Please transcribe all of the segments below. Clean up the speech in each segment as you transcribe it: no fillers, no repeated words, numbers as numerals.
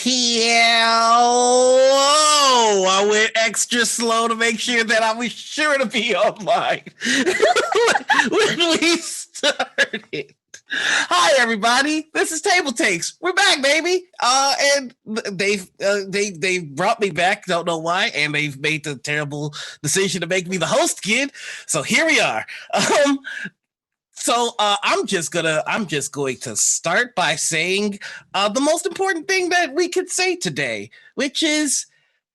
Yeah. Whoa. I went extra slow to make sure that I was sure to be online when we started. Hi, everybody. This is TableTakes. We're back, baby. And they've brought me back. Don't know why. And they've made the terrible decision to make me the host kid. So here we are. So I'm just going to start by saying the most important thing that we could say today, which is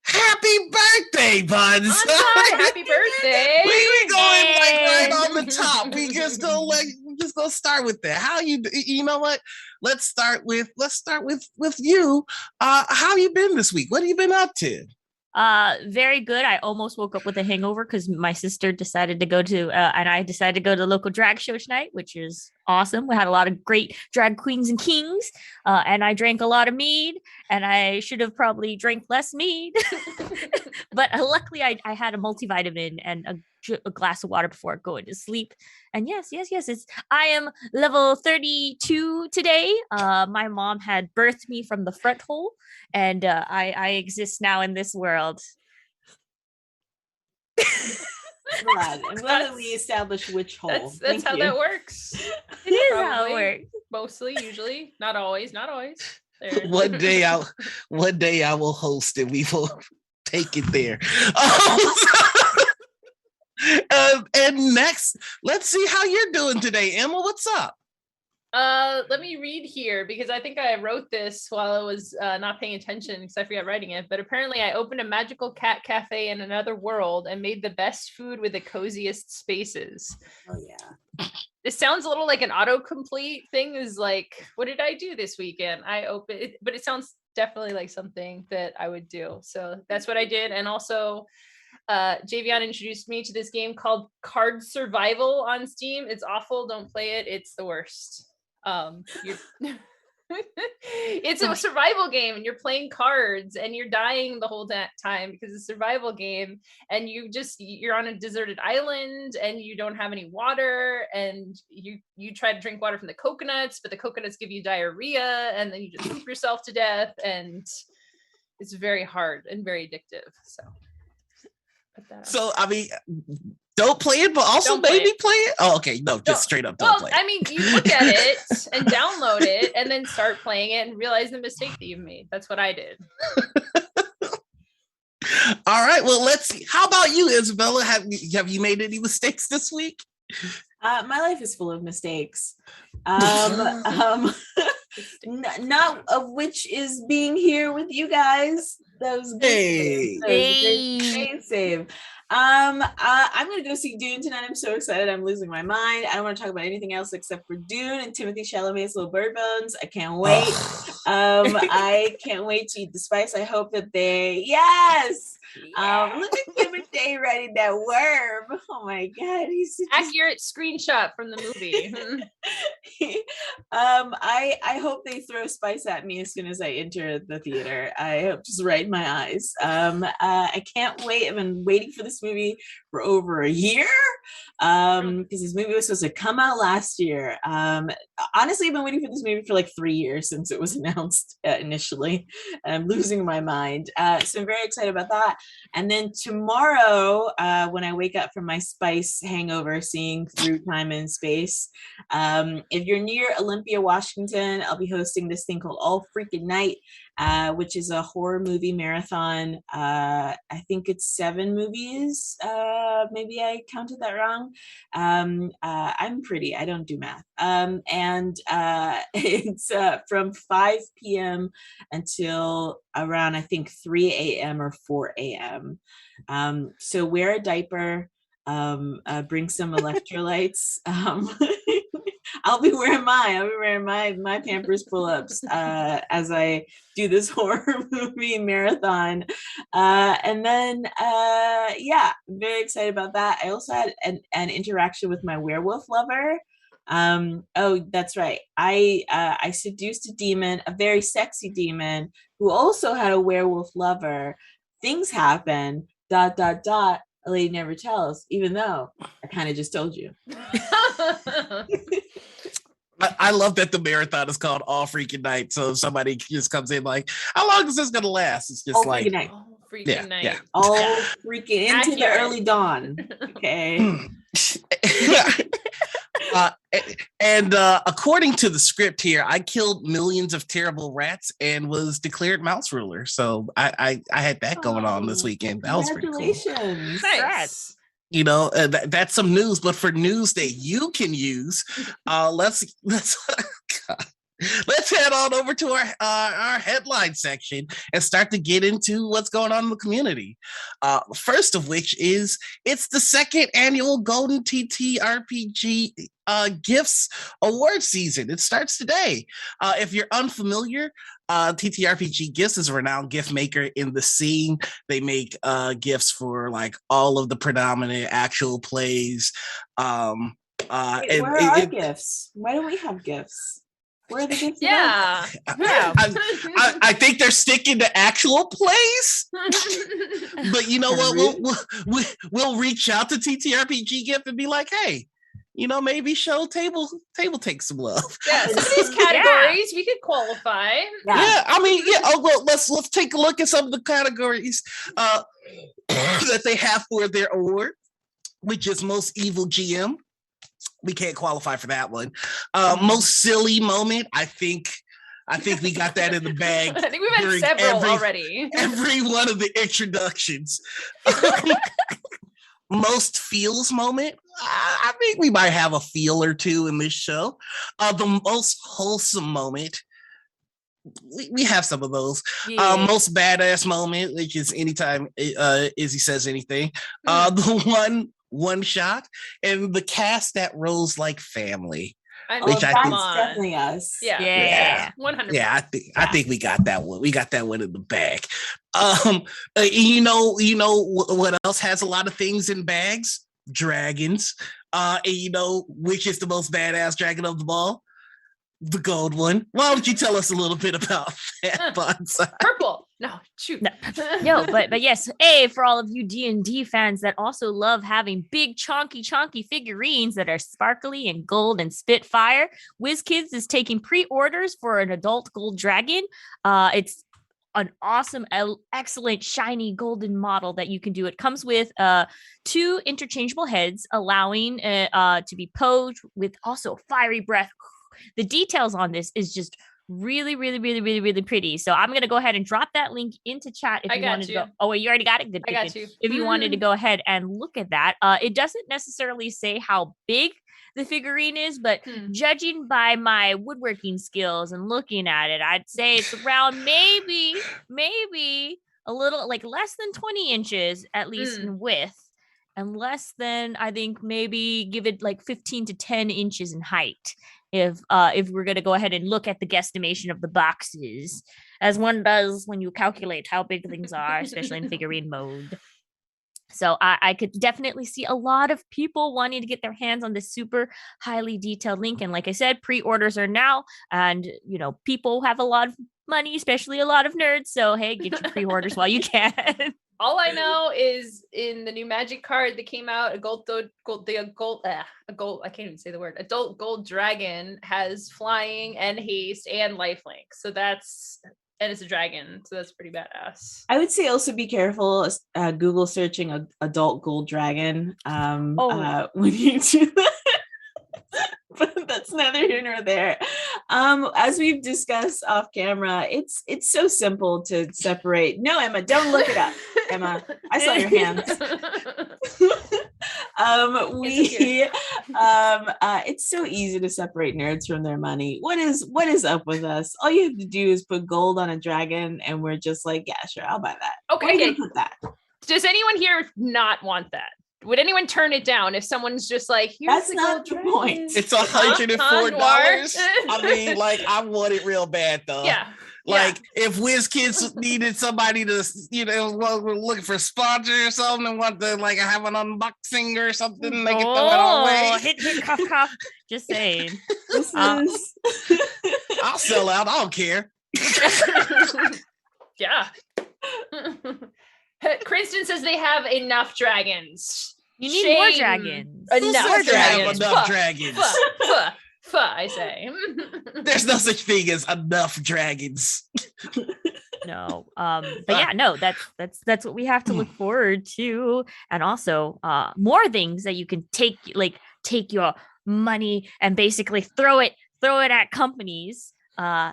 happy birthday, buds. Happy birthday. We going like right on the top. We just gonna start with that. How you know what? Let's start with you. How you been this week? What have you been up to? Very good. I almost woke up with a hangover because my sister decided to go to, and I decided to go to the local drag show tonight, which is awesome. We had a lot of great drag queens and kings, and I drank a lot of mead, and I should have probably drank less mead, but luckily I had a multivitamin and a glass of water before going to sleep. And yes, I am level 32 today. My mom had birthed me from the front hole, and I exist now in this world. I'm glad that we established which hole. That's how that works. It is how it works. Mostly, usually, not always. One day I will host and we will take it there. And next, let's see how you're doing today, Emma. What's up? Let me read here because I think I wrote this while I was not paying attention because I forgot writing it. But apparently I opened a magical cat cafe in another world and made the best food with the coziest spaces. Oh yeah. This sounds a little like an autocomplete thing. Is like, what did I do this weekend? I opened it, but it sounds definitely like something that I would do. So that's what I did. And also Javion introduced me to this game called Card Survival on Steam. It's awful. Don't play it. It's the worst. It's a survival game and you're playing cards and you're dying the whole time because it's a survival game and you're on a deserted island and you don't have any water and you try to drink water from the coconuts, but the coconuts give you diarrhea and then you just poop yourself to death, and it's very hard and very addictive. So I mean, don't play it, but also maybe play it. Oh, okay. No, just straight up don't play it. I mean, you look at it and download it and then start playing it and realize the mistake that you've made. That's what I did. All right. Well, let's see. How about you, Isabella? Have you made any mistakes this week? My life is full of mistakes. Not of which is being here with you guys. That was good. Great save. I'm gonna go see Dune tonight. I'm so excited. I'm losing my mind. I don't want to talk about anything else except for Dune and Timothy Chalamet's Little Bird Bones. I can't wait. I can't wait to eat the spice. I hope that look at Timothy writing that worm. Oh my god, he's accurate screenshot from the movie. I hope they throw spice at me as soon as I enter the theater. I hope just right in my eyes. I can't wait. I've been waiting for this movie for over a year because this movie was supposed to come out last year. Honestly, I've been waiting for this movie for like 3 years since it was announced initially. I'm losing my mind. So I'm very excited about that. And then tomorrow, when I wake up from my spice hangover, seeing through time and space, if you're near Olympia, Washington, I'll be hosting this thing called All Freaking Night, which is a horror movie marathon. I think it's 7 movies. Maybe I counted that wrong. I'm pretty, I don't do math. And it's from 5 p.m. until around, I think, 3 a.m. or 4 a.m. So wear a diaper, bring some electrolytes. I'll be wearing my Pampers pull-ups as I do this horror movie marathon. And then, I'm very excited about that. I also had an interaction with my werewolf lover. Oh, that's right. I seduced a demon, a very sexy demon, who also had a werewolf lover. Things happen, ... A lady never tells, even though I kind of just told you. I love that the marathon is called All Freaking Night. So if somebody just comes in like, how long is this gonna last? It's just All like freaking night. Oh, freaking Yeah, night. yeah. All freaking into the Accurate. early dawn. Okay. And according to the script here, I killed millions of terrible rats and was declared mouse ruler. So I had that going on this weekend. That was pretty cool. Congratulations. Nice. You know, that's some news. But for news that you can use, let's head on over to our headline section and start to get into what's going on in the community. First of which is it's the second annual Golden TTRPG GIFs Awards season. It starts today. If you're unfamiliar, TTRPG GIFs is a renowned gift maker in the scene. They make gifts for like all of the predominant actual plays. Wait, where are our gifts? Why don't we have gifts? Where are the gifts? Yeah. I think they're sticking to actual plays, but you know what? We'll reach out to TTRPG GIF and be like, hey, you know, maybe show TableTakes some love. Yeah, some of these categories we could qualify. Yeah, I mean, yeah. Oh well, let's take a look at some of the categories that they have for their award, which is most evil GM. We can't qualify for that one. Most silly moment. I think we got that in the bag. I think we've had several already. Every one of the introductions. Most feels moment. I think we might have a feel or two in this show. The most wholesome moment. We have some of those. Most badass moment, which is anytime Izzy says anything. The one shot, and the cast that rolls like family. Which I think definitely us. Yeah. 100%. Yeah, I think we got that one. We got that one in the bag. You know what else has a lot of things in bags? Dragons. And you know which is the most badass dragon of them all? The gold one. Why don't you tell us a little bit about that, Bonsai? Purple. No, shoot. No, but yes, for all of you D&D fans that also love having big chonky figurines that are sparkly and gold and spitfire, WizKids is taking pre-orders for an adult gold dragon. It's an awesome, excellent, shiny golden model that you can do. It comes with 2 interchangeable heads, allowing to be posed with also fiery breath. The details on this is just really pretty. So I'm going to go ahead and drop that link into chat if you wanted to go. Oh, wait, you already got it? Good. I got you. If you wanted to go ahead and look at that. It doesn't necessarily say how big the figurine is, but judging by my woodworking skills and looking at it, I'd say it's around maybe a little like less than 20 inches at least in width, and less than, I think, maybe give it like 15 to 10 inches in height. If we're going to go ahead and look at the guesstimation of the boxes, as one does when you calculate how big things are, especially in figurine mode. So I could definitely see a lot of people wanting to get their hands on this super highly detailed link. And like I said, pre-orders are now, and you know, people have a lot of money, especially a lot of nerds. So hey, get your pre-orders while you can. All I know is in the new Magic card that came out, a gold, I can't even say the word. Adult gold dragon has flying and haste and lifelink. So and it's a dragon. So that's pretty badass. I would say also be careful Google searching adult gold dragon when you do that. But that's neither here nor there. As we've discussed off camera, it's so simple to separate. No, Emma, don't look it up. Emma, I saw your hands. It's so easy to separate nerds from their money. What is up with us? All you have to do is put gold on a dragon, and we're just like, yeah, sure, I'll buy that. Okay. Put that. Does anyone here not want that? Would anyone turn it down if someone's just like, that's not the point. It's $104. I mean, like, I want it real bad though. Yeah. Like if WizKids needed somebody to, you know, we're looking for a sponsor or something and want to like have an unboxing or something, they can throw it our way. Hit, cough. Just saying. I'll sell out. I don't care. Yeah. Kristen says they have enough dragons. You need more dragons. Enough dragons. Enough dragons. I say. There's no such thing as enough dragons. No. But yeah, no, that's what we have to look forward to. And also more things that you can take your money and basically throw it at companies. Oh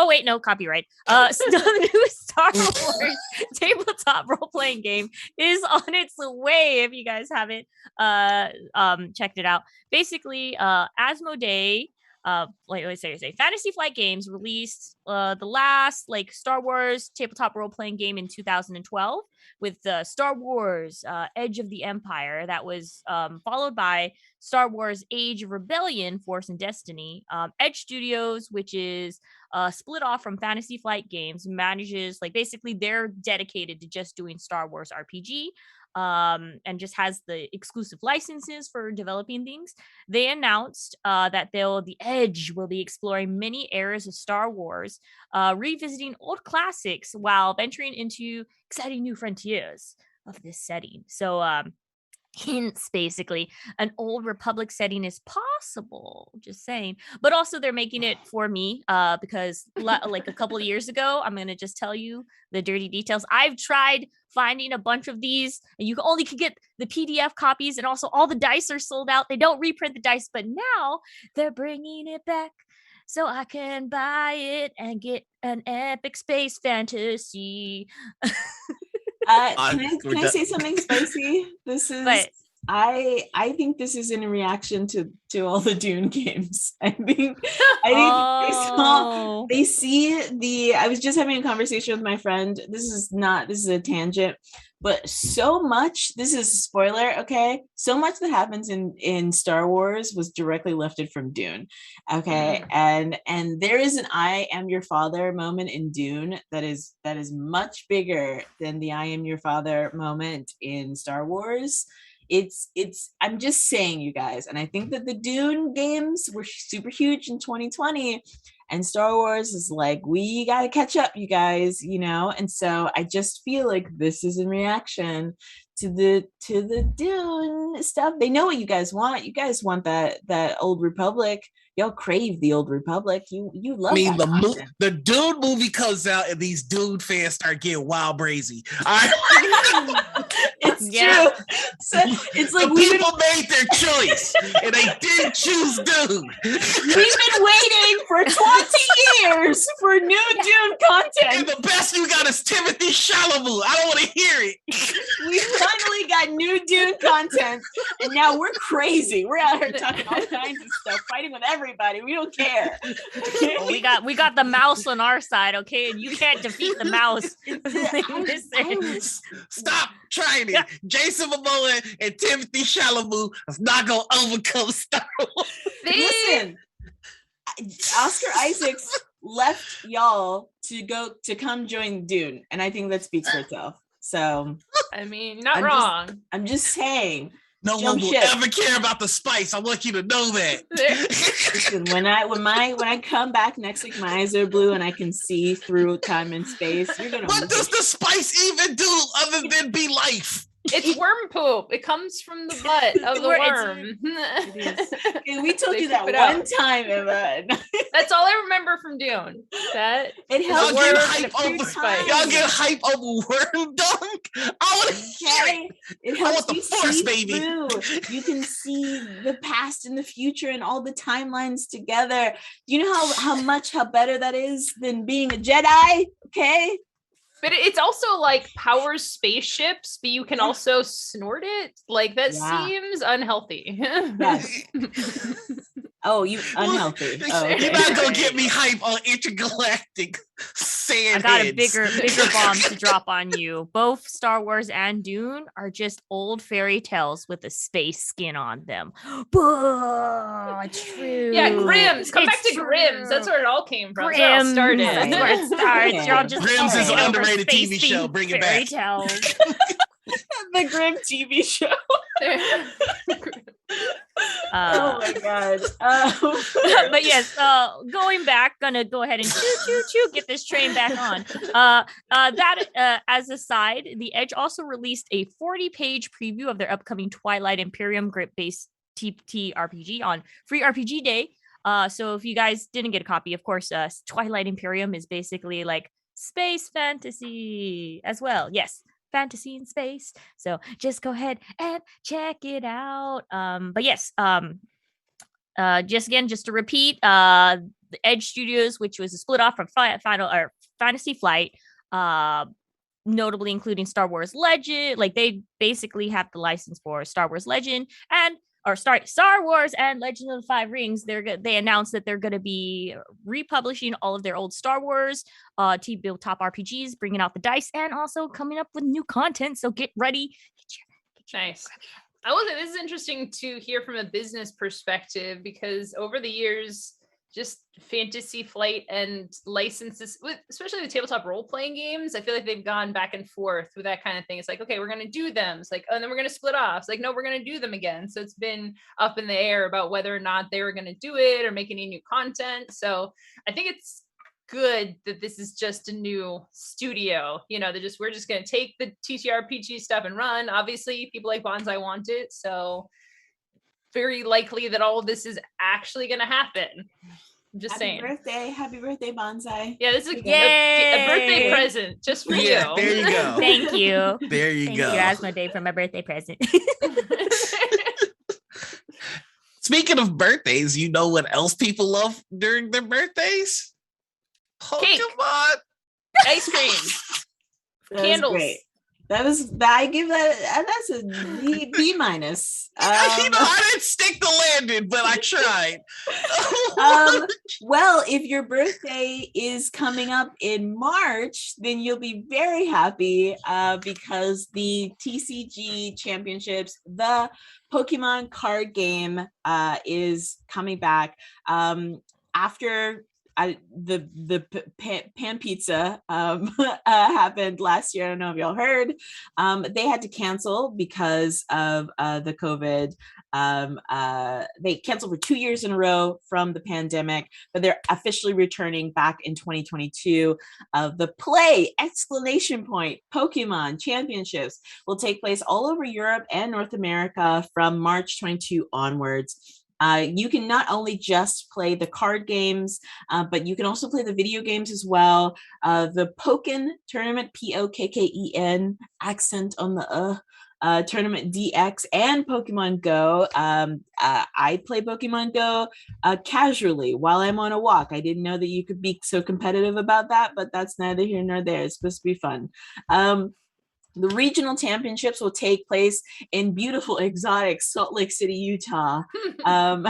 wait, no, copyright. The new Star Wars tabletop role-playing game is on its way. If you guys haven't checked it out, basically, Asmodee, Fantasy Flight Games released the last Star Wars tabletop role-playing game in 2012 with Star Wars Edge of the Empire. That was followed by Star Wars Age of Rebellion, Force and Destiny. Edge Studios, which is split off from Fantasy Flight Games, manages basically they're dedicated to just doing Star Wars RPG. And just has the exclusive licenses for developing things. They announced that the Edge will be exploring many eras of Star Wars, revisiting old classics while venturing into exciting new frontiers of this setting. So hints, basically, an old Republic setting is possible, just saying. But also they're making it for me because a couple of years ago, I'm going to just tell you the dirty details. I've tried finding a bunch of these, and you only could get the PDF copies, and also all the dice are sold out. They don't reprint the dice, but now they're bringing it back so I can buy it and get an epic space fantasy. Can I say something spicy? This is I think this is in reaction to all the Dune games. I think they see I was just having a conversation with my friend. This is a tangent, but so much, this is a spoiler, okay? So much that happens in Star Wars was directly lifted from Dune. Okay. And there is an I am your father moment in Dune that is much bigger than the I am your father moment in Star Wars. I'm just saying, you guys, and I think that the Dune games were super huge in 2020, and Star Wars is we gotta catch up, you guys, and so I just feel like this is in reaction to the Dune stuff. They know what you guys want. You guys want that old Republic. Y'all crave the old Republic. You love. I mean, the Dune movie comes out and these Dune fans start getting wild brazy. It's true. So it's the people made their choice and they didn't choose Dune. We've been waiting for 20 years for new Dune content. And the best you got is Timothy Chalamet. I don't want to hear it. We finally got new Dune content, and now we're crazy. We're out here talking all kinds of stuff, fighting with everybody. We don't care. Well, we got the mouse on our side, okay? And you can't defeat the mouse. Stop trying it. Jason Momoa and Timothy Chalamet is not gonna overcome Star Wars. Listen, Oscar Isaacs left y'all to come join Dune, and I think that speaks for itself. So I mean, not wrong. I'm just saying. No one will ever care about the spice. I want you to know that. Listen, when I come back next week, my eyes are blue and I can see through time and space. You're gonna. What does the spice even do other than be life? It's worm poop. It comes from the butt of the worm. Okay, we told you that one time, Emma. That's all I remember from Dune. That it helps. Y'all get hype over worm dunk. I want to hear it. It helps the force, baby. Through. You can see the past and the future and all the timelines together. Do you know how better that is than being a Jedi? Okay. But it's also powers spaceships, but you can also snort it. That seems unhealthy. Yes. Oh, you unhealthy. You're not gonna get me hype on intergalactic sand. I got a bigger bomb to drop on you. Both Star Wars and Dune are just old fairy tales with a space skin on them. True. Yeah, Grimm's. Come back to Grimm's. That's where it all came from. Grimm's. That's where it starts. You're all just Grimm's is an underrated TV show. Bring it back. Tales. The Grimm TV show. Oh my god. But yes, going back, gonna go ahead and choo get this train back on. As a side, the Edge also released a 40-page preview of their upcoming Twilight Imperium based TTRPG on Free RPG Day. So if you guys didn't get a copy, of course, Twilight Imperium is basically like space fantasy as well. Yes, fantasy in space. So just go ahead and check it out. But yes, just to repeat, the Edge Studios, which was a split off from Fantasy Flight, notably including Star Wars Legend. Like they basically have the license for Star Wars Legend Star Wars and Legend of the Five Rings. They announced that they're going to be republishing all of their old Star Wars Tabletop RPGs, bringing out the dice, and also coming up with new content. So get ready. Nice. I will say this is interesting to hear from a business perspective, because over the years, just Fantasy Flight and licenses, especially the tabletop role-playing games, I feel like they've gone back and forth with that kind of thing. It's like, okay, we're going to do them. It's like, oh, and then we're going to split off. It's like, no, we're going to do them again. So it's been up in the air about whether or not they were going to do it or make any new content. So I think it's good that this is just a new studio. We're just going to take the TTRPG stuff and run. Obviously, people like Bonsai want it. So very likely that all of this is actually going to happen. I'm just saying. Happy birthday, Bonsai. Yeah, this is a birthday present just for you. There you go. Thank you. There you go. Thank you, Asmodee, for my birthday present. Speaking of birthdays, you know what else people love during their birthdays? Pokémon. Ice cream. Candles. Great. I give that's a B minus. I didn't stick the landing, but I tried. Well, if your birthday is coming up in March, then you'll be very happy because the TCG Championships, the Pokemon card game, is coming back after. The pan pizza happened last year. I don't know if y'all heard. They had to cancel because of the COVID. They canceled for 2 years in a row from the pandemic, but they're officially returning back in 2022. The Pokemon Championships will take place all over Europe and North America from March 22 onwards. You can not only just play the card games, but you can also play the video games as well. The Pokken tournament, Pokken, accent on the tournament DX, and Pokemon Go. I play Pokemon Go casually while I'm on a walk. I didn't know that you could be so competitive about that, but that's neither here nor there. It's supposed to be fun. The regional championships will take place in beautiful, exotic Salt Lake City, Utah. No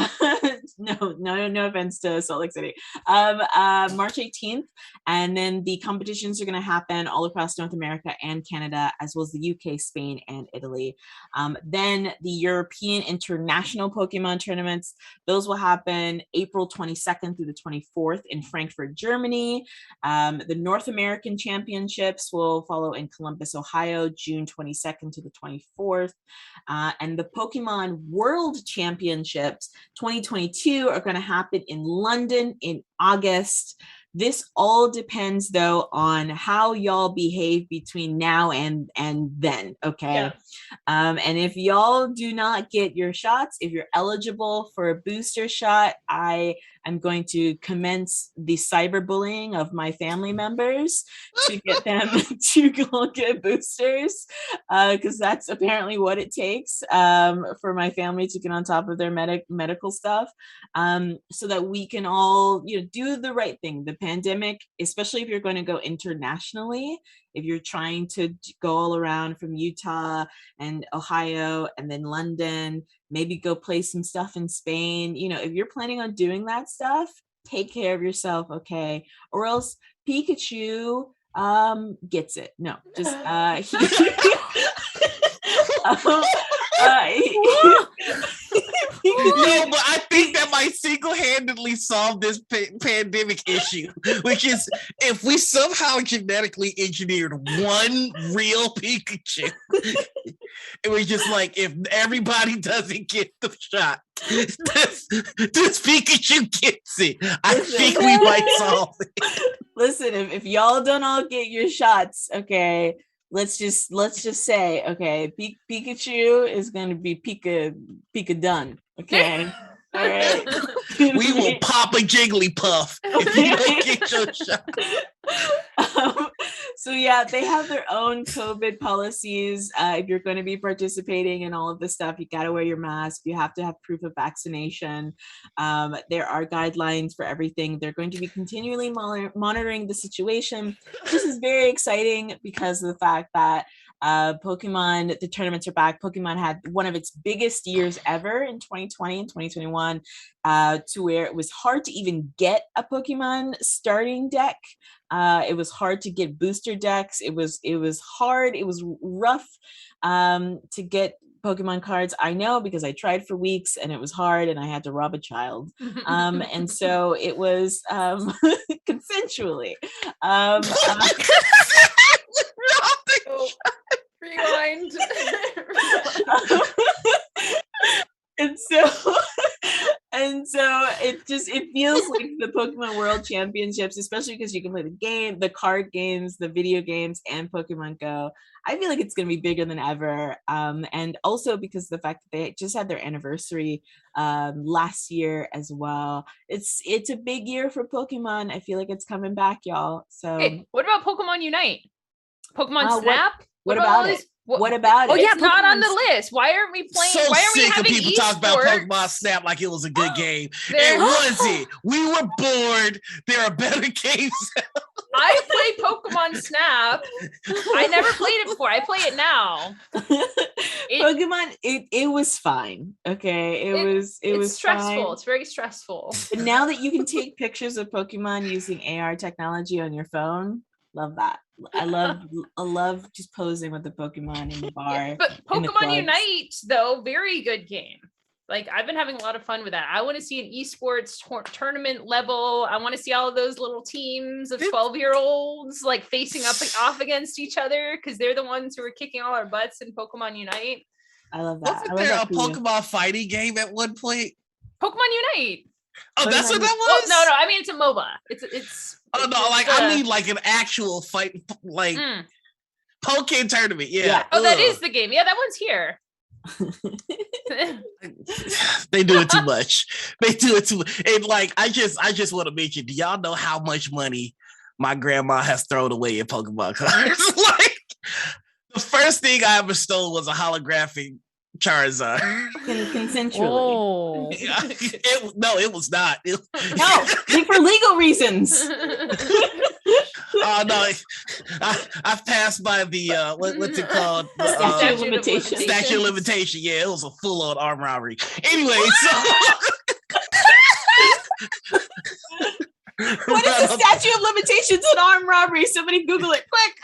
offense to Salt Lake City. March 18th, and then the competitions are going to happen all across North America and Canada, as well as the UK, Spain, and Italy. Then the European International Pokemon tournaments, those will happen April 22nd through the 24th in Frankfurt, Germany. The North American Championships will follow in Columbus, Ohio, June 22nd to the 24th. And the Pokemon World Championships 2022 are going to happen in London in August. This all depends, though, on how y'all behave between now and then, okay? Yeah. And if y'all do not get your shots, if you're eligible for a booster shot, I am going to commence the cyberbullying of my family members to get them to go get boosters, because that's apparently what it takes for my family to get on top of their medical stuff, so that we can all do the right thing. The pandemic, especially if you're going to go internationally, if you're trying to go all around from Utah and Ohio and then London, maybe go play some stuff in Spain, if you're planning on doing that stuff, take care of yourself, okay? Or else Pikachu gets it. No, just No, but I think that might single-handedly solve this pandemic issue, which is if we somehow genetically engineered one real Pikachu, it was just like, if everybody doesn't get the shot, this Pikachu gets it. I think we might solve it. Listen, if y'all don't all get your shots, okay, let's just say, okay, Pikachu is going to be Pika done. Okay. All right. We will pop a Jigglypuff if you don't get your shot. So yeah, they have their own COVID policies. If you're going to be participating in all of this stuff, you got to wear your mask. You have to have proof of vaccination. There are guidelines for everything. They're going to be continually monitoring the situation. This is very exciting because of the fact that Pokemon, the tournaments are back. Pokemon had one of its biggest years ever in 2020 and 2021, to where it was hard to even get a Pokemon starting deck. It was hard to get booster decks. It was hard. It was rough to get Pokemon cards. I know because I tried for weeks and it was hard and I had to rob a child. And so it was consensually. Rewind. And so it feels like the Pokemon World Championships, especially because you can play the card games, the video games, and Pokemon Go. I feel like it's going to be bigger than ever. And also because of the fact that they just had their anniversary last year as well. It's a big year for Pokemon. I feel like it's coming back, y'all. So Hey, what about Pokemon Unite? Pokemon Snap? What about it? What about it? Oh, yeah, Pokemon not on the list. Why aren't we playing? So why aren't we sick of having people talking about esports? Pokemon Snap like it was a good game. There- It wasn't. We were bored. There are better games. I play Pokemon Snap. I never played it before. I play it now. Pokemon, it was fine. Okay, it was stressful. fine. It's very stressful. But now that you can take pictures of Pokemon using AR technology on your phone, love that. I love just posing with the Pokemon in the bar. But in the Pokemon clubs. Unite, though, very good game. Like, I've been having a lot of fun with that. I want to see an esports tournament level. I want to see all of those little teams of 12-year-olds like facing off against each other because they're the ones who are kicking all our butts in Pokemon Unite. I love that. Wasn't there a Pokemon fighting game at one point? Pokemon Unite. Oh, that's what that Well, was? no, I mean it's a MOBA. It's. Oh no, like I mean like an actual fight, like Pokemon tournament. Yeah. Oh, that is the game. Yeah, that one's here. They do it too much. They do it too. And like, I just want to mention. Do y'all know how much money my grandma has thrown away in Pokemon cards? Like, the first thing I ever stole was a holographic Charizard. Consensually. Oh. It was not. No, like for legal reasons. Oh no, I've passed by the what's it called? Statute of limitation. Statute of limitation. Yeah, it was a full-on armed robbery. Anyway, so what is the statute of limitations on armed robbery? Somebody Google it quick.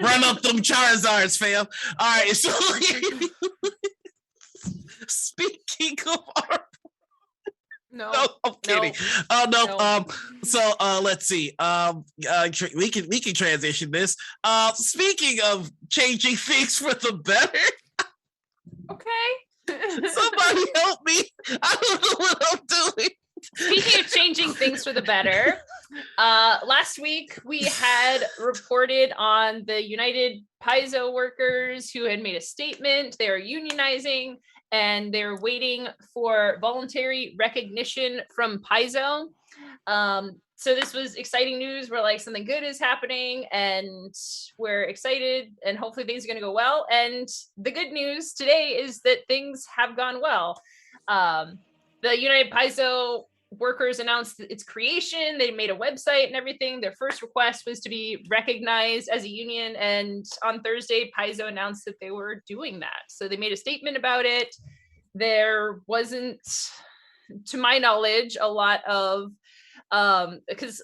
run up them Charizards, fam. All right, so speaking of armed, No, I'm kidding. Oh no. So let's see. We can transition this. Speaking of changing things for the better. Okay. Somebody help me. I don't know what I'm doing. Speaking of changing things for the better, last week we had reported on the United Paizo workers who had made a statement. They are unionizing and they're waiting for voluntary recognition from Paizo. So this was exciting news where like something good is happening and we're excited and hopefully things are going to go well. And the good news today is that things have gone well. The United Paizo workers announced its creation. They made a website and everything. Their first request was to be recognized as a union. And on Thursday, Paizo announced that they were doing that. So they made a statement about it. There wasn't, to my knowledge, a lot of, because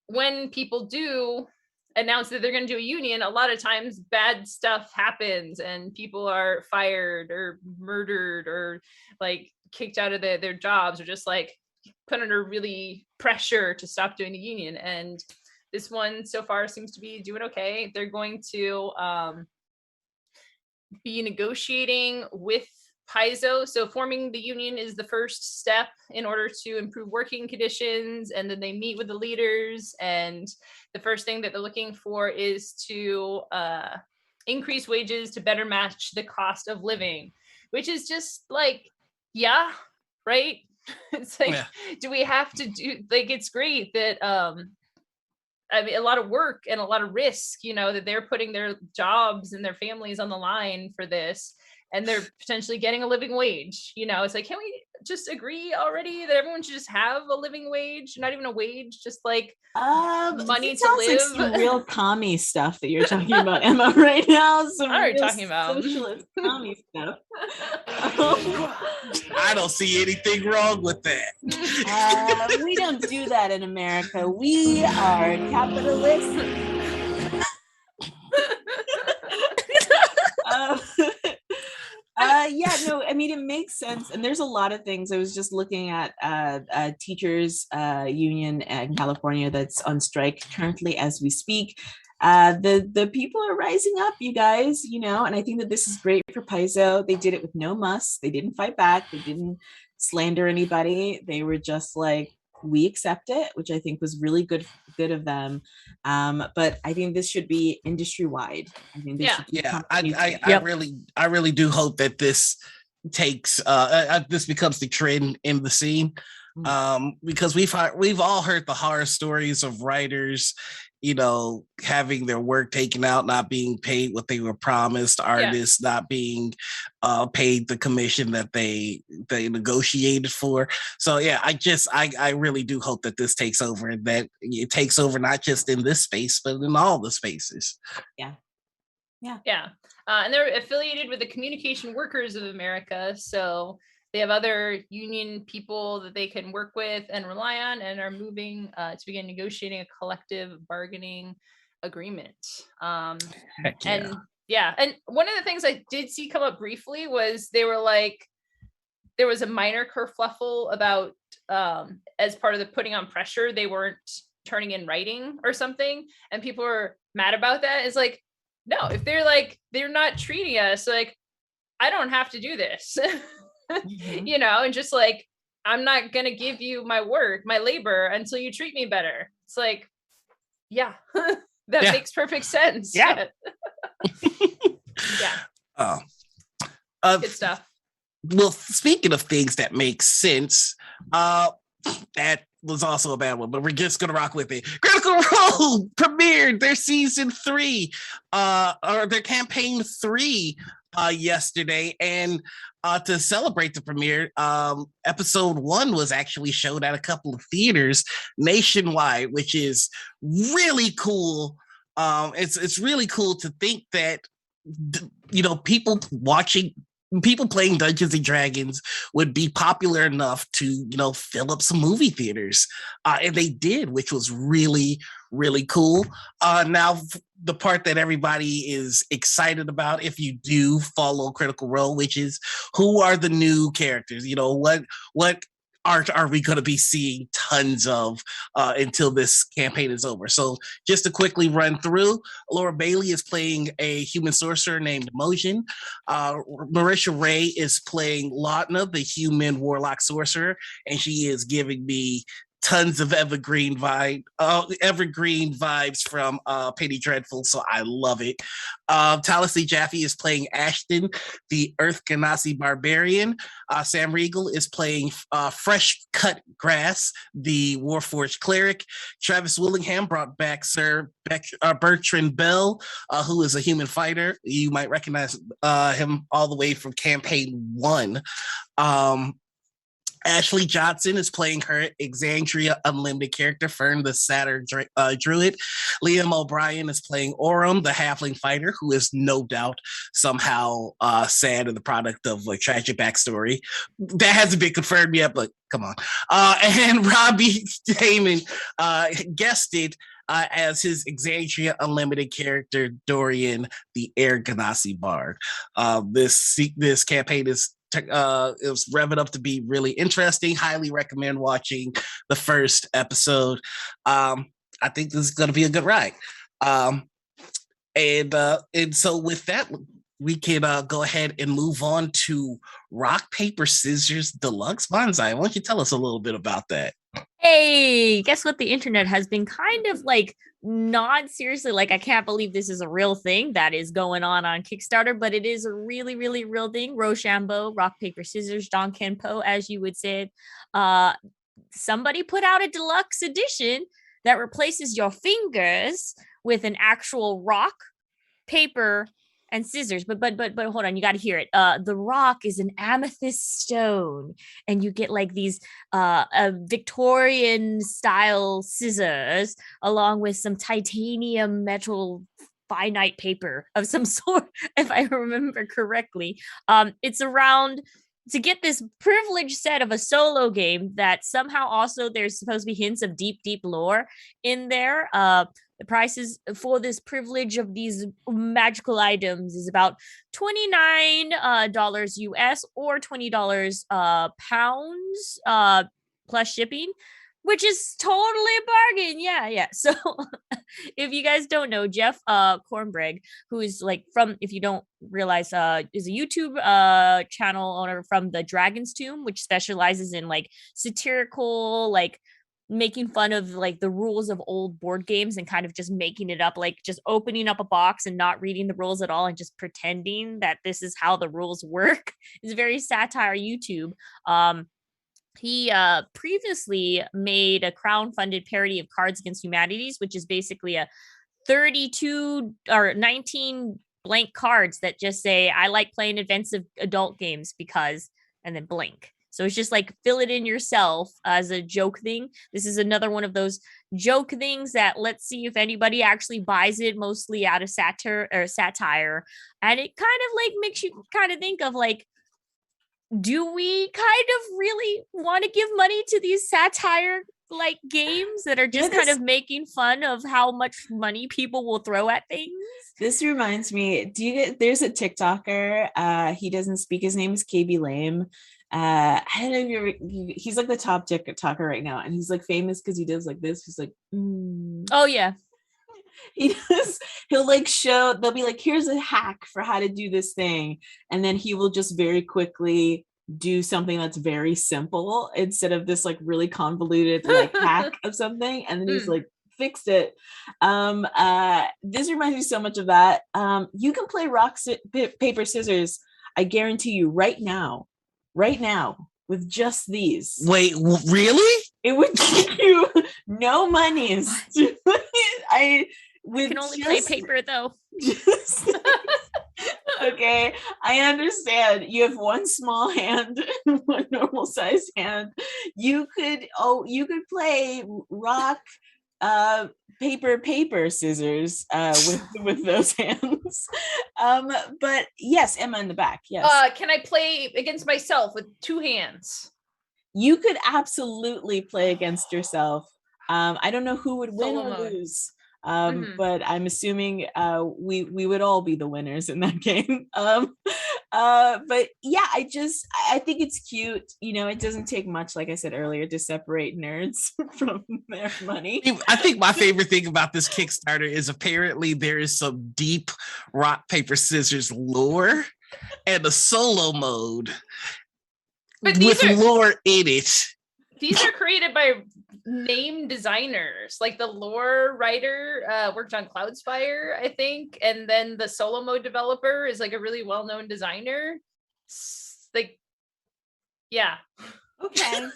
when people do announce that they're going to do a union, a lot of times bad stuff happens and people are fired or murdered or like kicked out of their jobs or just like put under really pressure to stop doing the union. And this one so far seems to be doing okay. They're going to be negotiating with Paizo. So forming the union is the first step in order to improve working conditions. And then they meet with the leaders. And the first thing that they're looking for is to increase wages to better match the cost of living, which is just like, yeah, right. It's like, do we have to do, like, it's great that I mean, a lot of work and a lot of risk, that they're putting their jobs and their families on the line for this, and they're potentially getting a living wage. It's like, can we just agree already that everyone should just have a living wage? Not even a wage, just like money to live. Like some real commie stuff that you're talking about, Emma, right now. Some I'm already talking about socialist commie stuff. I don't see anything wrong with that. We don't do that in America. We are capitalists. I mean, it makes sense. And there's a lot of things. I was just looking at teachers union in California that's on strike currently as we speak. The people are rising up, you guys, and I think that this is great for Paizo. They did it with no muss. They didn't fight back. They didn't slander anybody. They were just like, we accept it, which I think was really good of them. But I think this should be industry wide. I think this should be I really do hope that this takes this becomes the trend in the scene, because we've all heard the horror stories of writers having their work taken out, not being paid what they were promised, artists not being paid the commission that they negotiated for. So I really do hope that this takes over, and that it takes over not just in this space but in all the spaces. And they're affiliated with the Communication Workers of America, so they have other union people that they can work with and rely on, and are moving to begin negotiating a collective bargaining agreement. And one of the things I did see come up briefly was they were like, there was a minor kerfluffle about as part of the putting on pressure, they weren't turning in writing or something, and people were mad about that. It's like, no, if they're not treating us like, I don't have to do this. And just like, I'm not gonna give you my work, my labor, until you treat me better. It's like, that makes perfect sense. Good stuff. Well, speaking of things that make sense, that was also a bad one, but we're just gonna rock with it. Critical Role premiered their season 3, or their campaign 3 yesterday, and to celebrate the premiere, episode 1 was actually showed at a couple of theaters nationwide, which is really cool. It's really cool to think that people playing Dungeons and Dragons would be popular enough to fill up some movie theaters, and they did, which was really, really cool. Now, the part that everybody is excited about, if you do follow Critical Role, which is, who are the new characters? What art are we going to be seeing tons of until this campaign is over? So just to quickly run through, Laura Bailey is playing a human sorcerer named Mojin. Marisha Ray is playing Lautna, the human warlock sorcerer, and she is giving me tons of evergreen vibes from Penny Dreadful, so I love it. Taliesin Jaffe is playing Ashton, the Earth Ganassi barbarian. Sam Riegel is playing Fresh Cut Grass, the Warforged cleric. Travis Willingham brought back Sir Bertrand Bell, who is a human fighter. You might recognize him all the way from campaign 1. Ashley Johnson is playing her Exandria Unlimited character, Fern the Satyr Druid. Liam O'Brien is playing Oram, the Halfling fighter, who is no doubt somehow sad and the product of a tragic backstory. That hasn't been confirmed yet, but come on. And Robbie Damon guested as his Exandria Unlimited character, Dorian, the Air Ganassi Bard. This campaign is it was revving up to be really interesting. Highly recommend watching the first episode. I think this is going to be a good ride. And so with that, we can go ahead and move on to Rock Paper Scissors Deluxe. Bonsai, why don't you tell us a little bit about that? Hey, guess what? The internet has been kind of like not seriously, like I can't believe this is a real thing that is going on Kickstarter, but it is a really, really real thing. Rochambeau, rock, paper, scissors, Don Kenpo, as you would say. Somebody put out a deluxe edition that replaces your fingers with an actual rock, paper, and scissors. But hold on, you got to hear it. The rock is an amethyst stone, and you get like these Victorian style scissors along with some titanium metal finite paper of some sort, if I remember correctly. It's around to get this privileged set of a solo game that somehow also there's supposed to be hints of deep lore in there. The prices for this privilege of these magical items is about $29 US or $20 pounds plus shipping, which is totally a bargain. Yeah. So if you guys don't know, Jeff Kornbreg, who is like from, if you don't realize, is a YouTube channel owner from the Dragon's Tomb, which specializes in like satirical, like making fun of like the rules of old board games and kind of just making it up, like just opening up a box and not reading the rules at all and just pretending that this is how the rules work. It's very satire YouTube. He previously made a crowdfunded parody of Cards Against Humanities, which is basically a 32 or 19 blank cards that just say, I like playing adventure adult games because, and then blank. So it's just like fill it in yourself as a joke thing. This is another one of those joke things that let's see if anybody actually buys it, mostly out of satire. And it kind of like makes you kind of think of like, do we kind of really want to give money to these satire like games that are just kind of making fun of how much money people will throw at things? This reminds me, there's a TikToker, he doesn't speak, his name is KB Lame. I don't know if he's like the top TikToker right now, and he's like famous because he does like this. He's like, oh yeah. He'll like they'll be like, here's a hack for how to do this thing, and then he will just very quickly do something that's very simple instead of this like really convoluted like hack of something, and then he's like fixed it. This reminds me so much of that. You can play rock paper scissors, I guarantee you, right now with just these. Wait, really? It would take you no monies. I can only play paper though. Okay, I understand. You have one small hand and one normal sized hand. You could play rock paper scissors with those hands. But yes, Emma in the back. Yes. Can I play against myself with two hands? You could absolutely play against yourself. I don't know who would win or lose. But I'm assuming we would all be the winners in that game. But yeah, I think it's cute. You know, it doesn't take much, like I said earlier, to separate nerds from their money. I think my favorite thing about this Kickstarter is apparently there is some deep rock, paper, scissors lore and a solo mode with lore in it. These are created by named designers. Like the lore writer worked on Cloudspire, I think, and then the solo mode developer is like a really well-known designer. Like, yeah. Okay.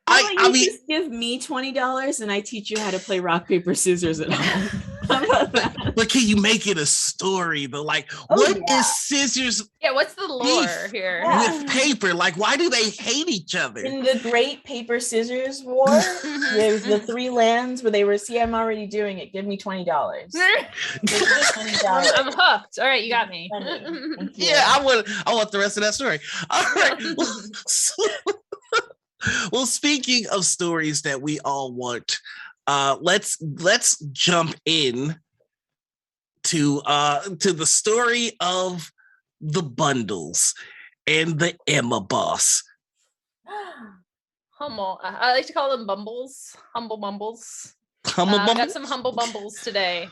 I mean, just give me $20 and I teach you how to play rock paper scissors at home. How about that? But can you make it a story though? Like, what is scissors? Yeah, what's the lore here? With paper, like, why do they hate each other? In the Great Paper Scissors War, there's the 3 lands where they were. See, I'm already doing it. Give me $20. I'm hooked. All right, you got me. Yeah, I want the rest of that story. All right. Well, speaking of stories that we all want, let's jump in to the story of the bundles and the Emma boss. Humble. I like to call them bumbles. Humble bumbles. Humble bumbles. Got some humble bumbles today.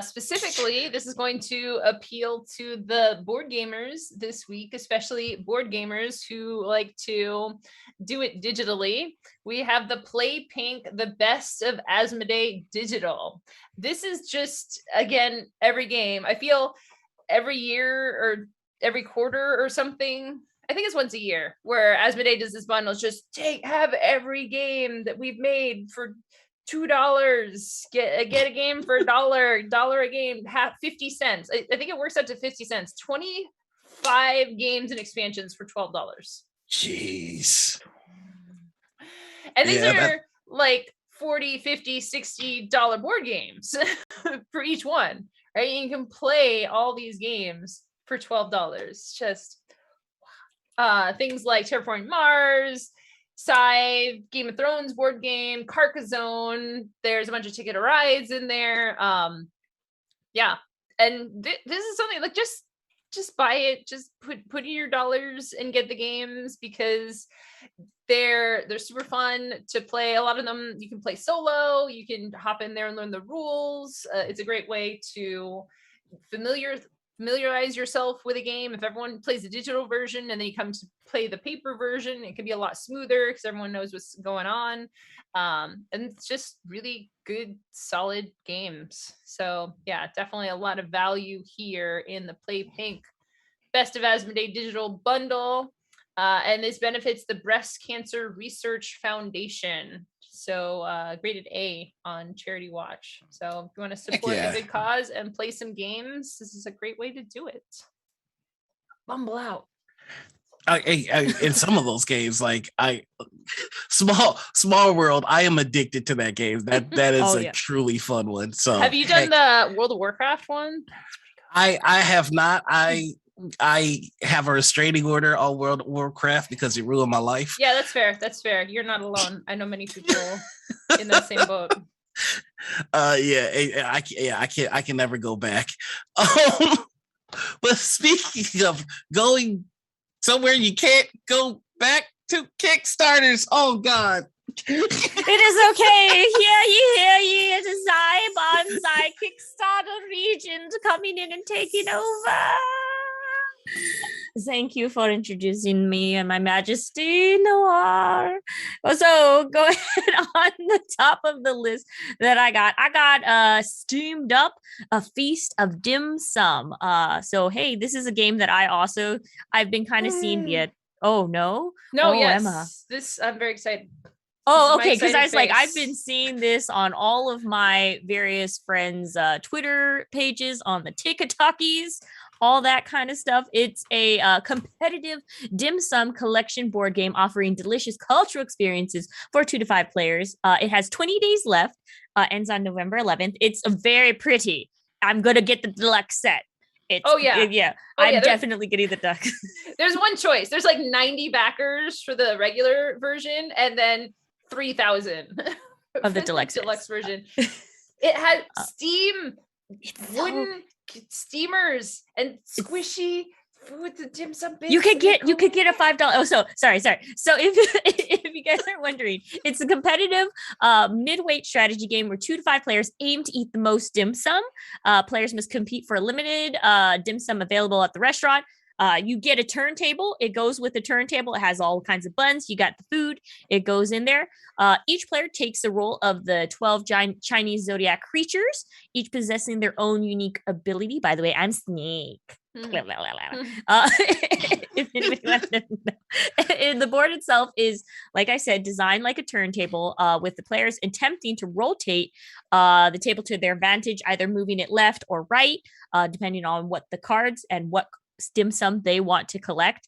Specifically, this is going to appeal to the board gamers this week, especially board gamers who like to do it digitally. We have the Play Pink, the best of Asmodee Digital. This is just, again, every game. I feel every year or every quarter or something, I think it's once a year, where Asmodee does this bundle. Just have every game that we've made for $2. Get a game for $1 a game, 50 cents. I think it works out to 50 cents. 25 games and expansions for $12. Jeez. And these are like 40, 50, $60 board games for each one, right? You can play all these games for $12. Just things like Terraforming Mars, Scythe, Game of Thrones board game, Carcassonne. There's a bunch of Ticket to Rides in there. Yeah, and this is something like just buy it. Just put in your dollars and get the games because they're super fun to play. A lot of them you can play solo. You can hop in there and learn the rules. It's a great way to familiarize yourself with a game. If everyone plays the digital version and then you come to play the paper version, it can be a lot smoother because everyone knows what's going on. And it's just really good, solid games. So yeah, definitely a lot of value here in the Play Pink Best of Asmodee Digital Bundle. And this benefits the Breast Cancer Research Foundation. So graded A on Charity Watch. So if you want to support a good cause and play some games, this is a great way to do it. Bumble out. In some of those games, like small world, I am addicted to that game. That is truly fun one. So have you done the World of Warcraft one? I have not. I have a restraining order on World of Warcraft because it ruined my life. Yeah, that's fair. That's fair. You're not alone. I know many people in the same boat. I can never go back. But speaking of going somewhere you can't go back to, Kickstarters. Oh God. It is okay. Hear ye, it is I, Bonsai Kickstarter Regent, coming in and taking over. Thank you for introducing me and my majesty, Noir. So go ahead on the top of the list that I got Steamed Up, A Feast of Dim Sum. So hey, this is a game that I've been kind of seeing via. Oh no, yes, Emma. This I'm very excited. Oh, okay. Because I was like, I've been seeing this on all of my various friends' Twitter pages, on the TikTokies, all that kind of stuff. It's a competitive dim sum collection board game offering delicious cultural experiences for 2 to 5 players. It has 20 days left. Ends on November 11th. It's very pretty. I'm gonna get the deluxe set. I'm definitely getting the deluxe. There's one choice. There's like 90 backers for the regular version, and then 3,000 of the deluxe version. It had wooden steamers and squishy food. The dim sum bits. You could get a $5. Oh, so sorry. So if you guys are wondering, it's a competitive mid-weight strategy game where 2 to 5 players aim to eat the most dim sum. Players must compete for a limited dim sum available at the restaurant. You get a turntable. It goes with the turntable. It has all kinds of buns. You got the food. It goes in there. Each player takes the role of the 12 Chinese zodiac creatures, each possessing their own unique ability. By the way, I'm Snake. If anybody wants to know. The board itself is, like I said, designed like a turntable, with the players attempting to rotate the table to their advantage, either moving it left or right, depending on what the cards and what dim sum they want to collect.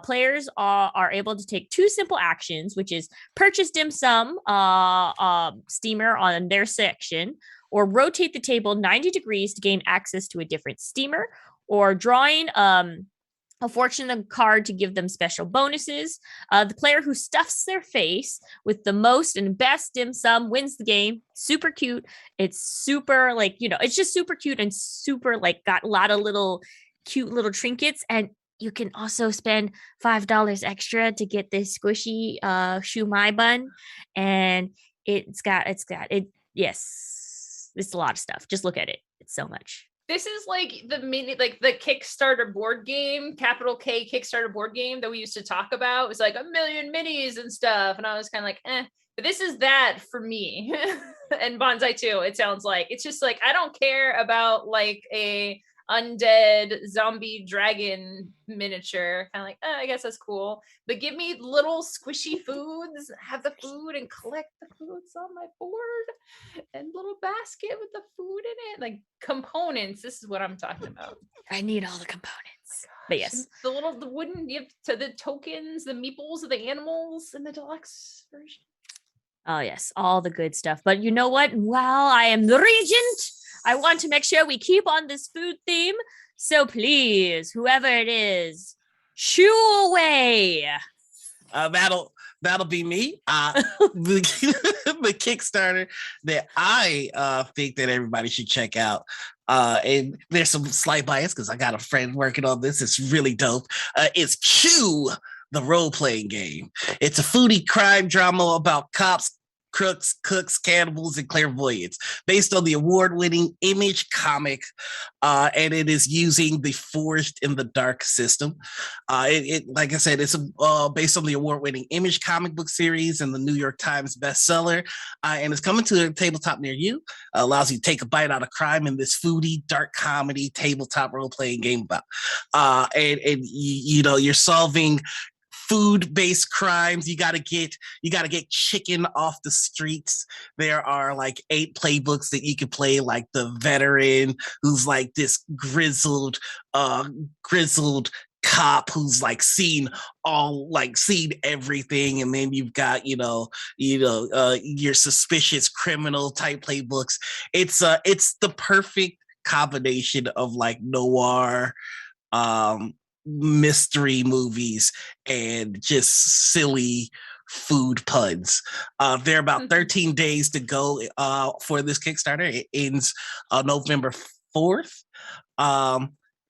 Players are able to take 2 simple actions, which is purchase dim sum steamer on their section, or rotate the table 90 degrees to gain access to a different steamer, or drawing a fortune card to give them special bonuses. The player who stuffs their face with the most and best dim sum wins the game. Super cute. It's super it's just super cute and super got a lot of cute little trinkets, and you can also spend $5 extra to get this squishy shumai bun, and it's a lot of stuff. Just look at it. It's so much. This is like the the Kickstarter board game, capital K Kickstarter board game that we used to talk about. It was like a million minis and stuff. And I was kind of like, but this is that for me. And Bonsai too, it sounds like. It's just like, I don't care about like a undead zombie dragon miniature. Kind of like, I guess that's cool. But give me little squishy foods, have the food and collect the foods on my board, and little basket with the food in it, like components. This is what I'm talking about. I need all the components. But yes, the wooden, you have to the tokens, the meeples of the animals in the deluxe version. Oh yes, all the good stuff. But you know what? While I am the regent, I want to make sure we keep on this food theme. So please, whoever it is, shoo away. That'll be me. The Kickstarter that I think that everybody should check out. And there's some slight bias because I got a friend working on this. It's really dope. It's Chew, the role-playing game. It's a foodie crime drama about cops, crooks, cooks, cannibals, and clairvoyants, based on the award-winning Image comic, and it is using the Forged in the Dark system. It like I said, it's based on the award-winning Image comic book series and the New York Times bestseller, and it's coming to a tabletop near you. Allows you to take a bite out of crime in this foodie, dark comedy tabletop role-playing game about, and you know, you're solving food-based crimes. You gotta get chicken off the streets. There are like 8 playbooks that you can play, like the veteran who's like this grizzled cop who's like seen everything, and then you've got your suspicious criminal type playbooks. It's the perfect combination of like noir, mystery movies, and just silly food puns. There are about 13 days to go for this Kickstarter. It ends November 4th.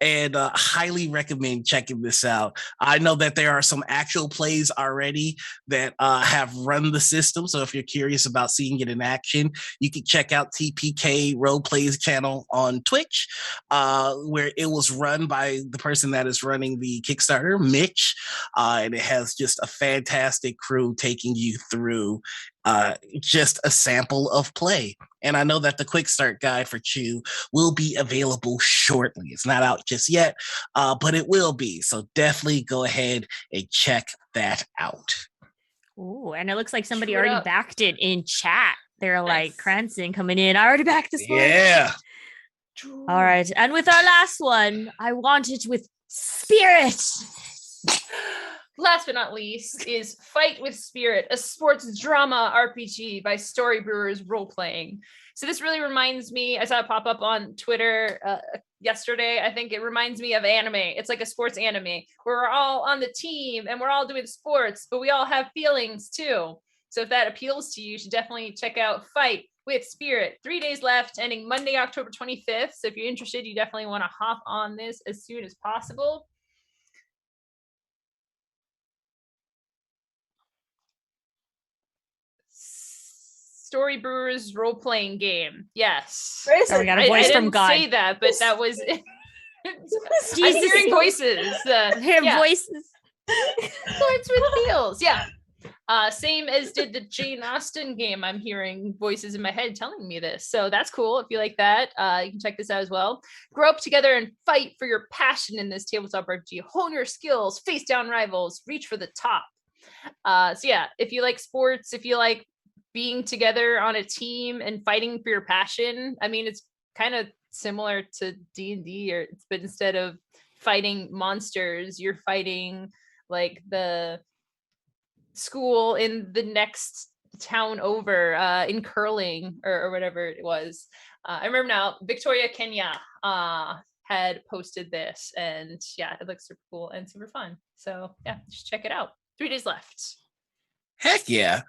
And highly recommend checking this out. I know that there are some actual plays already that have run the system. So if you're curious about seeing it in action, you can check out TPK Role Plays channel on Twitch, where it was run by the person that is running the Kickstarter, Mitch. And it has just a fantastic crew taking you through just a sample of play. And I know that the quick start guide for Chew will be available shortly. It's not out just yet, but it will be. So definitely go ahead and check that out. Oh, and it looks like somebody already backed it in chat. They're like, Cranston coming in. I already backed this one. Yeah. All right. And with our last one, I want it with spirit. Last but not least is Fight with Spirit, a sports drama RPG by Story Brewers Role Playing. So this really reminds me, I saw it pop up on Twitter yesterday. I think it reminds me of anime. It's like a sports anime where we're all on the team and we're all doing sports, but we all have feelings too. So if that appeals to you, you should definitely check out Fight with Spirit. 3 days left, ending Monday, October 25th. So if you're interested, you definitely want to hop on this as soon as possible. Story Brewers role-playing game. Yes. Oh, we got a voice from God. I didn't say that, but that was I'm hearing voices. Voices. Sports with feels. Yeah. Same as did the Jane Austen game. I'm hearing voices in my head telling me this. So that's cool. If you like that, you can check this out as well. Grow up together and fight for your passion in this tabletop RPG. Hone your skills, face down rivals, reach for the top. So yeah, if you like sports, if you like being together on a team and fighting for your passion, I mean, it's kind of similar to D&D, but instead of fighting monsters, you're fighting like the school in the next town over, in curling or whatever it was. I remember now, Victoria, Kenya had posted this, and yeah, it looks super cool and super fun. So yeah, just check it out. 3 days left. Heck yeah.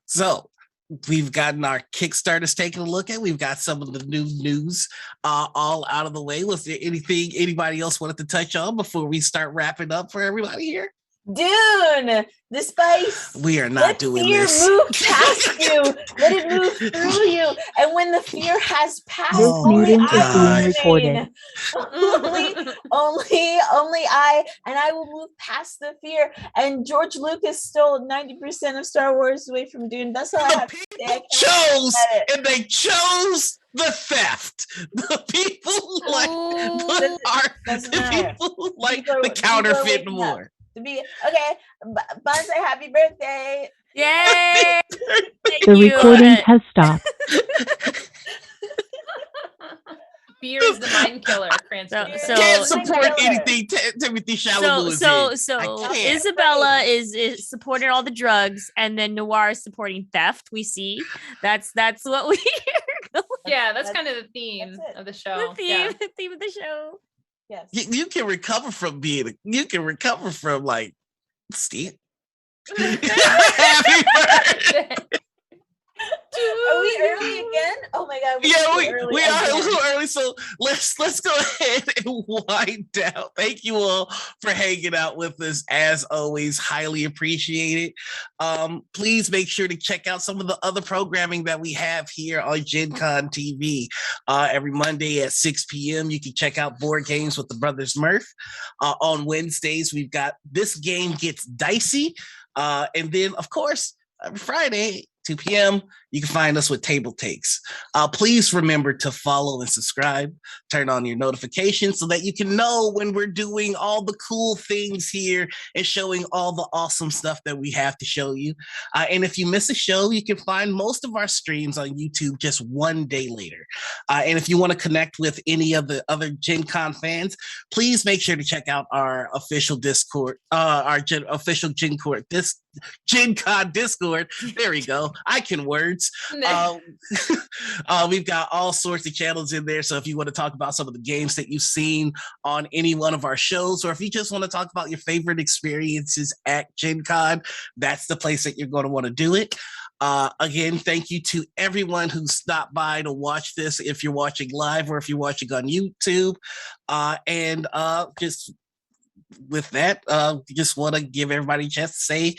So we've gotten our Kickstarters taken a look at. We've got some of the new news all out of the way. Was there anything anybody else wanted to touch on before we start wrapping up for everybody here? Dune, the spice. We are not Let doing fear this. move past you. Let it move through you. And when the fear has passed, This only meeting is I being remain. only I, and I will move past the fear. And George Lucas stole 90% of Star Wars away from Dune. That's all I have to say. I Chose, can't and they chose the theft. The people like the art. Doesn't The matter. people like People are- the people are counterfeit waking up. more. To be okay, Buzz, say happy birthday. Yay! Thank The you. recording has stopped. Beer is the mind killer. So- Can't so- support Killer. anything Timothy Chalamet is in. So I can't. Isabella is supporting all the drugs, and then Noir is supporting theft. We see that's what we hear. Yeah, that's That's- kind of the theme that's it. of the show. The theme, Yeah. the theme of the show. Yes. You can recover from being. You can recover from like Steve. Happy birthday. Are we early again? Oh my god. Yeah, we're early we are a again. little early, so let's go ahead and wind down. Thank you all for hanging out with us, as always, highly appreciated. Please make sure to check out some of the other programming that we have here on Gen Con TV. Every Monday at 6 p.m. you can check out Board Games with the Brothers Murph. On Wednesdays, we've got This Game Gets Dicey. And then, of course, every Friday, 2 p.m., you can find us with TableTakes. Please remember to follow and subscribe, turn on your notifications so that you can know when we're doing all the cool things here and showing all the awesome stuff that we have to show you. And if you miss a show, you can find most of our streams on YouTube just one day later. And if you want to connect with any of the other Gen Con fans, please make sure to check out our official Discord, official Gen Con Discord. There we go. I can words. We've got all sorts of channels in there. So if you want to talk about some of the games that you've seen on any one of our shows, or if you just want to talk about your favorite experiences at Gen Con, that's the place that you're going to want to do it. Again, thank you to everyone who stopped by to watch this, if you're watching live or if you're watching on YouTube. And just with that, just want to give everybody a chance to say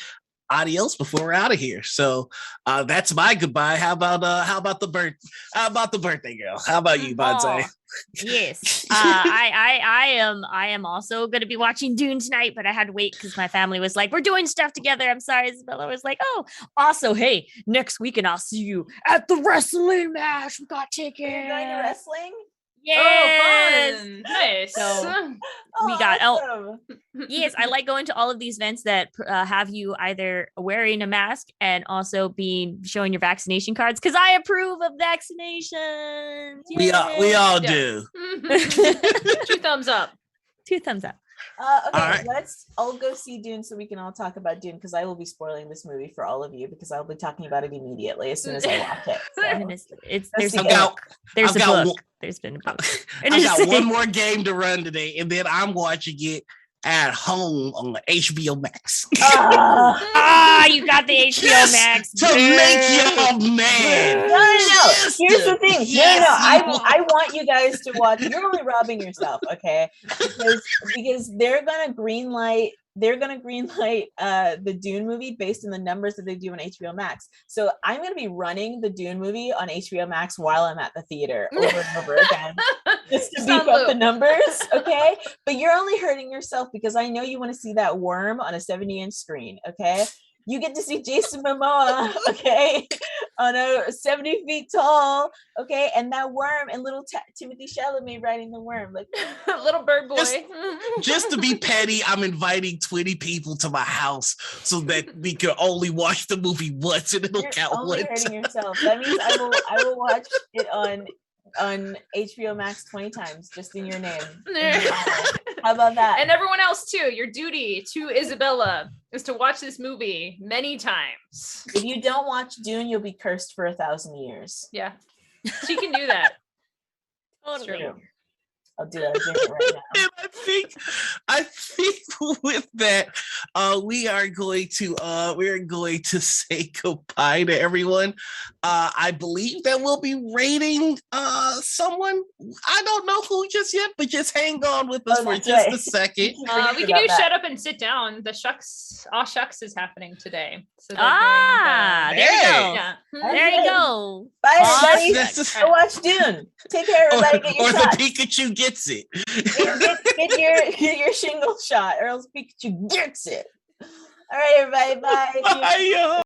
adios before we're out of here. So that's my goodbye. How about the birthday girl? How about you, Bonsai? Yes. I am also going to be watching Dune tonight, but I had to wait because my family was like, we're doing stuff together. I'm sorry. Isabella was like, oh, also, hey, next weekend I'll see you at the wrestling match. We got tickets. You're going to wrestling? Yes. Oh, fun. Nice. So, Oh, We got- awesome. Yes, I like going to all of these events that have you either wearing a mask and also showing your vaccination cards, because I approve of vaccinations. We all do. 2 thumbs up. 2 thumbs up. Okay, All right. let's all go see Dune so we can all talk about Dune, because I will be spoiling this movie for all of you because I'll be talking about it immediately as soon as I watch it. So. And there's a I've got- book. There's I've a got book. There's been a book. I got one more game to run today, and then I'm watching it at home on HBO Max. You got the HBO Just Max to make y'all mad. No. Just Here's to the thing. piss No. I you off. want you guys to watch. You're only robbing yourself, okay? Because they're gonna greenlight. They're gonna greenlight the Dune movie based on the numbers that they do on HBO Max. So I'm gonna be running the Dune movie on HBO Max while I'm at the theater over and over again, just to Just beef on up the loop. numbers, okay? But you're only hurting yourself because I know you want to see that worm on a 70-inch screen, okay? You get to see Jason Momoa, okay, on a 70 feet tall, okay, and that worm and little Timothy Chalamet riding the worm, like Little bird boy. Just to be petty, I'm inviting 20 people to my house so that we can only watch the movie once and it'll you're count only one hurting time. yourself. That means I will watch it on HBO Max 20 times just in your name. In your honor. How about that? And everyone else too. Your duty to Isabella is to watch this movie many times. If you don't watch Dune, you'll be cursed for 1,000 years. Yeah, she can do that. Totally. True. I'll do it. I'm doing it right now. And I think with that, we are going to say goodbye to everyone. I believe that we'll be rating someone. I don't know who just yet, but just hang on with us for just a second. We can do shut up and sit down. The shucks is happening today. So they're there you go. yeah. There you go. Bye, everybody. This Go watch Dune. Take care, everybody. Get your or the shots. Pikachu gets it. Get your shingle shot, or else Pikachu gets it. All right, everybody. Bye. Bye, y'all.